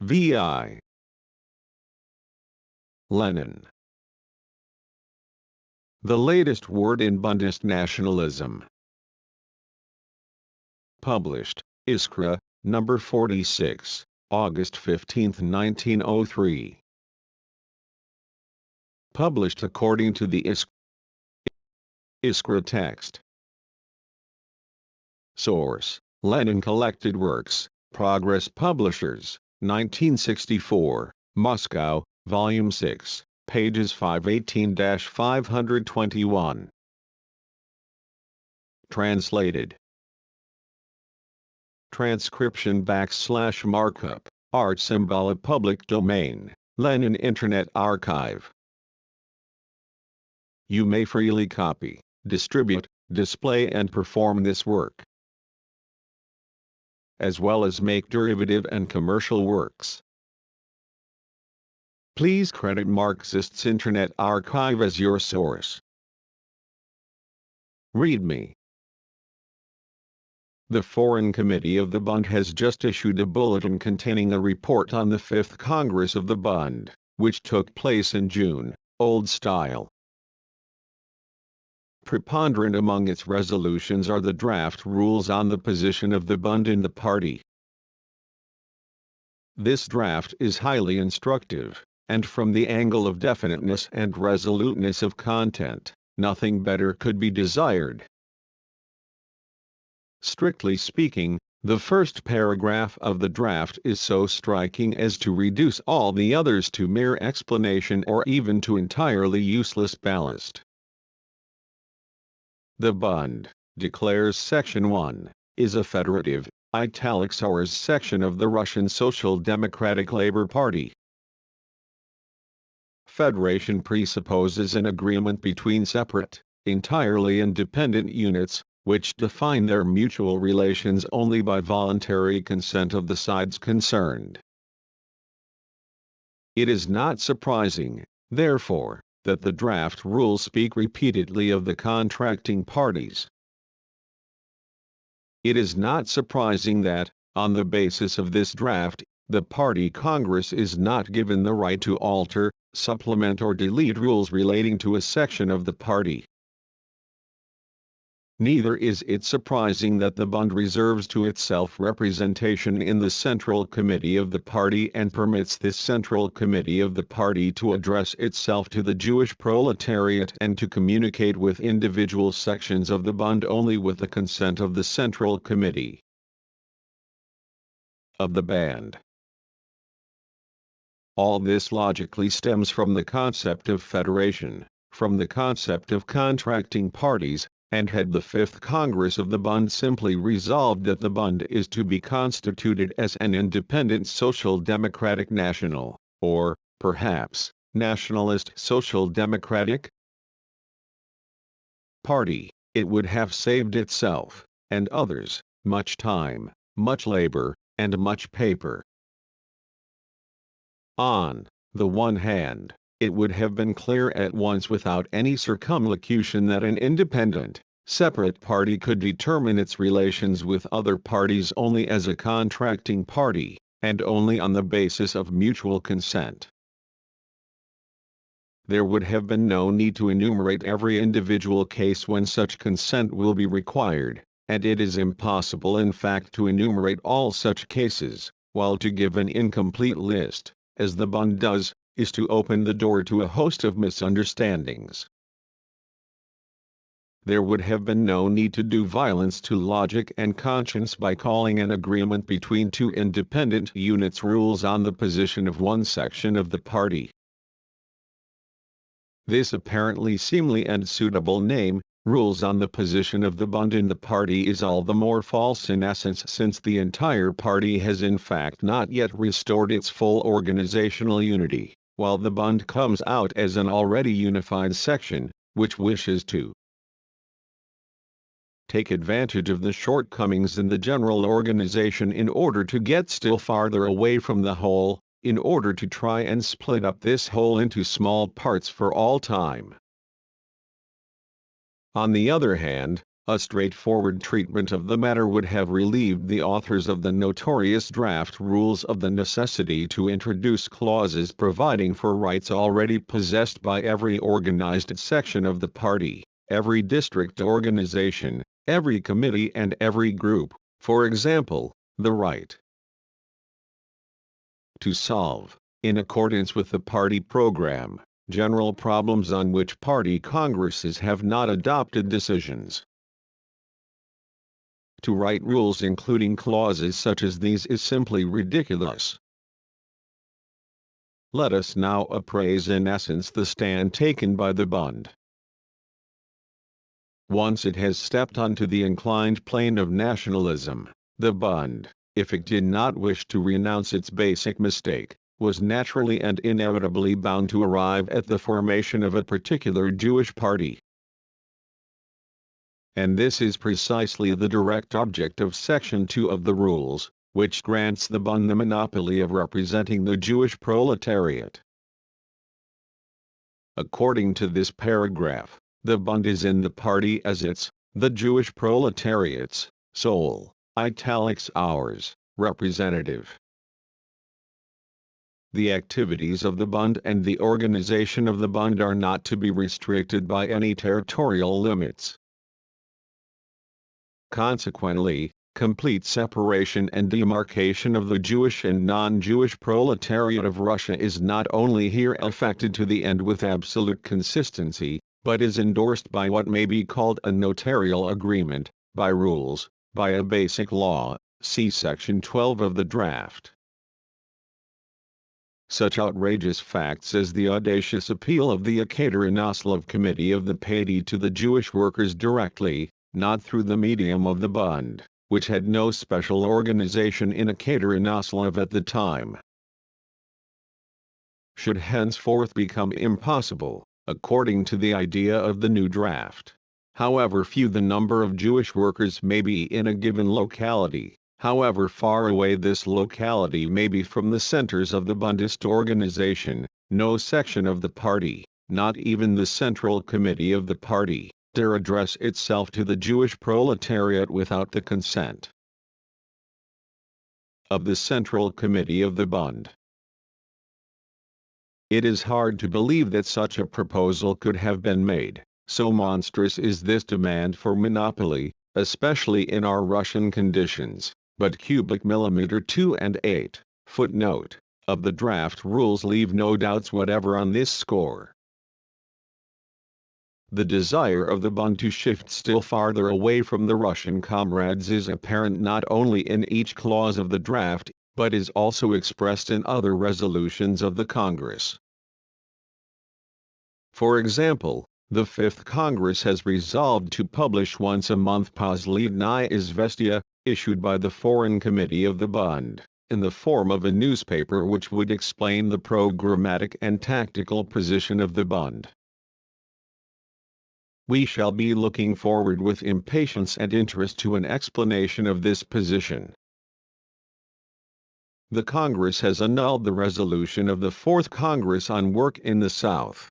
VI Lenin. The latest word in Bundist nationalism. Published, Iskra, number 46, August 15, 1903. Published according to the Iskra text. Source: Lenin Collected Works, Progress Publishers, 1964, Moscow, Volume 6, pages 518-521. Translated. Transcription / markup, art symbol public domain, Lenin Internet Archive. You may freely copy, distribute, display and perform this work, as well as make derivative and commercial works. Please credit Marxist's Internet Archive as your source. README. The Foreign Committee of the Bund has just issued a bulletin containing a report on the 5th Congress of the Bund, which took place in June, old style. Preponderant among its resolutions are the draft rules on the position of the Bund in the party. This draft is highly instructive, and from the angle of definiteness and resoluteness of content, nothing better could be desired. Strictly speaking, the first paragraph of the draft is so striking as to reduce all the others to mere explanation or even to entirely useless ballast. The Bund, declares Section 1, is a federative, italics ours section of the Russian Social Democratic Labor Party. Federation presupposes an agreement between separate, entirely independent units, which define their mutual relations only by voluntary consent of the sides concerned. It is not surprising, therefore, that the draft rules speak repeatedly of the contracting parties. It is not surprising that, on the basis of this draft, the Party Congress is not given the right to alter, supplement or delete rules relating to a section of the party. Neither is it surprising that the Bund reserves to itself representation in the Central Committee of the party and permits this Central Committee of the party to address itself to the Jewish proletariat and to communicate with individual sections of the Bund only with the consent of the Central Committee of the Band. All this logically stems from the concept of federation, from the concept of contracting parties, and had the 5th Congress of the Bund simply resolved that the Bund is to be constituted as an independent social democratic national, or, perhaps, nationalist social democratic party, it would have saved itself, and others, much time, much labor, and much paper. On the one hand, it would have been clear at once without any circumlocution that an independent, separate party could determine its relations with other parties only as a contracting party, and only on the basis of mutual consent. There would have been no need to enumerate every individual case when such consent will be required, and it is impossible in fact to enumerate all such cases, while to give an incomplete list, as the Bund does, is to open the door to a host of misunderstandings. There would have been no need to do violence to logic and conscience by calling an agreement between two independent units rules on the position of one section of the party. This apparently seemly and suitable name, rules on the position of the Bund in the party, is all the more false in essence since the entire party has in fact not yet restored its full organizational unity, while the Bund comes out as an already unified section, which wishes to take advantage of the shortcomings in the general organization in order to get still farther away from the whole, in order to try and split up this whole into small parts for all time. On the other hand, A straightforward treatment of the matter would have relieved the authors of the notorious draft rules of the necessity to introduce clauses providing for rights already possessed by every organized section of the party, every district organization, every committee and every group, for example, the right to solve, in accordance with the party program, general problems on which party congresses have not adopted decisions. To write rules including clauses such as these is simply ridiculous. Let us now appraise in essence the stand taken by the Bund. Once it has stepped onto the inclined plane of nationalism, the Bund, if it did not wish to renounce its basic mistake, was naturally and inevitably bound to arrive at the formation of a particular Jewish party. And this is precisely the direct object of Section 2 of the rules, which grants the Bund the monopoly of representing the Jewish proletariat. According to this paragraph, the Bund is in the party as its, the Jewish proletariat's, sole, italics ours, representative. The activities of the Bund and the organization of the Bund are not to be restricted by any territorial limits. Consequently, complete separation and demarcation of the Jewish and non-Jewish proletariat of Russia is not only here effected to the end with absolute consistency, but is endorsed by what may be called a notarial agreement, by rules, by a basic law, see Section 12 of the draft. Such outrageous facts as the audacious appeal of the Ekaterinauslov Committee of the Party to the Jewish workers directly, not through the medium of the Bund, which had no special organization in Ekaterinauslov at the time, should henceforth become impossible, according to the idea of the new draft. However few the number of Jewish workers may be in a given locality, however far away this locality may be from the centers of the Bundist organization, no section of the party, not even the Central Committee of the party, dare address itself to the Jewish proletariat without the consent of the Central Committee of the Bund. It is hard to believe that such a proposal could have been made, so monstrous is this demand for monopoly, especially in our Russian conditions, but cubic millimeter 2 and 8, footnote, of the draft rules leave no doubts whatever on this score. The desire of the Bund to shift still farther away from the Russian comrades is apparent not only in each clause of the draft, but is also expressed in other resolutions of the Congress. For example, the Fifth Congress has resolved to publish once a month Poslednye Izvestia, issued by the Foreign Committee of the Bund, in the form of a newspaper which would explain the programmatic and tactical position of the Bund. We shall be looking forward with impatience and interest to an explanation of this position. The Congress has annulled the resolution of the Fourth Congress on work in the South.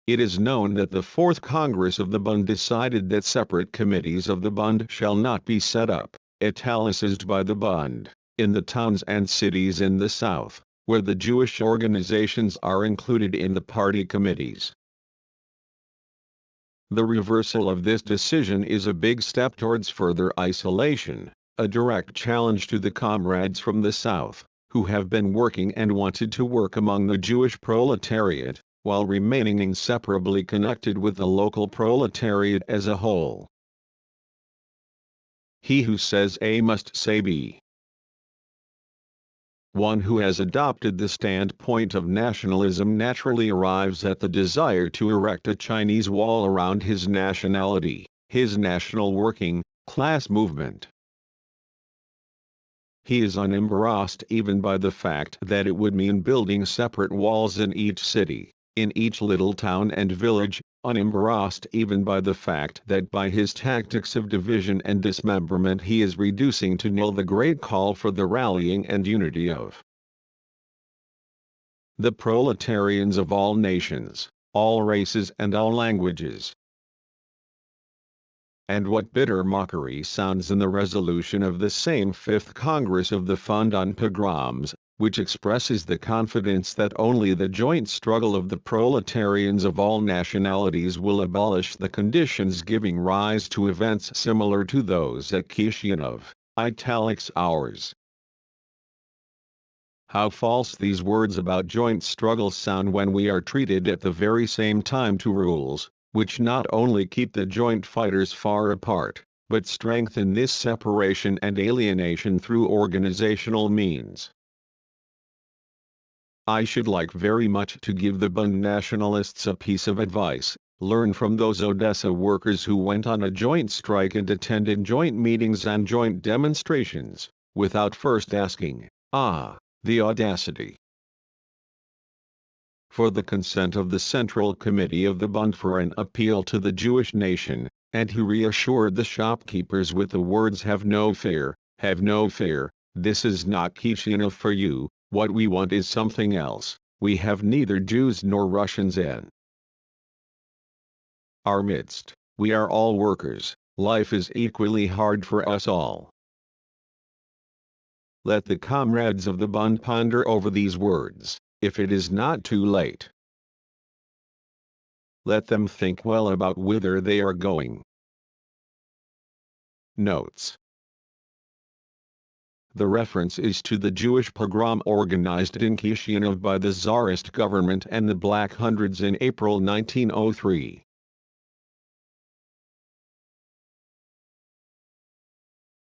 It is known that the Fourth Congress of the Bund decided that separate committees of the Bund shall not be set up, italicized by the Bund, in the towns and cities in the South, where the Jewish organizations are included in the party committees. The reversal of this decision is a big step towards further isolation, a direct challenge to the comrades from the South, who have been working and wanted to work among the Jewish proletariat, while remaining inseparably connected with the local proletariat as a whole. He who says A must say B. One who has adopted the standpoint of nationalism naturally arrives at the desire to erect a Chinese wall around his nationality, his national working class movement. He is unembarrassed even by the fact that it would mean building separate walls in each city, in each little town and village, unembarrassed even by the fact that by his tactics of division and dismemberment he is reducing to nil the great call for the rallying and unity of the proletarians of all nations, all races and all languages. And what bitter mockery sounds in the resolution of the same Fifth Congress of the Fund on Pogroms, which expresses the confidence that only the joint struggle of the proletarians of all nationalities will abolish the conditions giving rise to events similar to those at Kishinev, italics ours. How false these words about joint struggle sound when we are treated at the very same time to rules, which not only keep the joint fighters far apart, but strengthen this separation and alienation through organizational means. I should like very much to give the Bund nationalists a piece of advice: learn from those Odessa workers who went on a joint strike and attended joint meetings and joint demonstrations, without first asking, the audacity. For the consent of the Central Committee of the Bund for an appeal to the Jewish nation, and he reassured the shopkeepers with the words, have no fear, this is not Kishinev for you, what we want is something else, we have neither Jews nor Russians in our midst, we are all workers, life is equally hard for us all. Let the comrades of the Bund ponder over these words, if it is not too late. Let them think well about whither they are going. Notes. The reference is to the Jewish pogrom organized in Kishinev by the Tsarist government and the Black Hundreds in April 1903.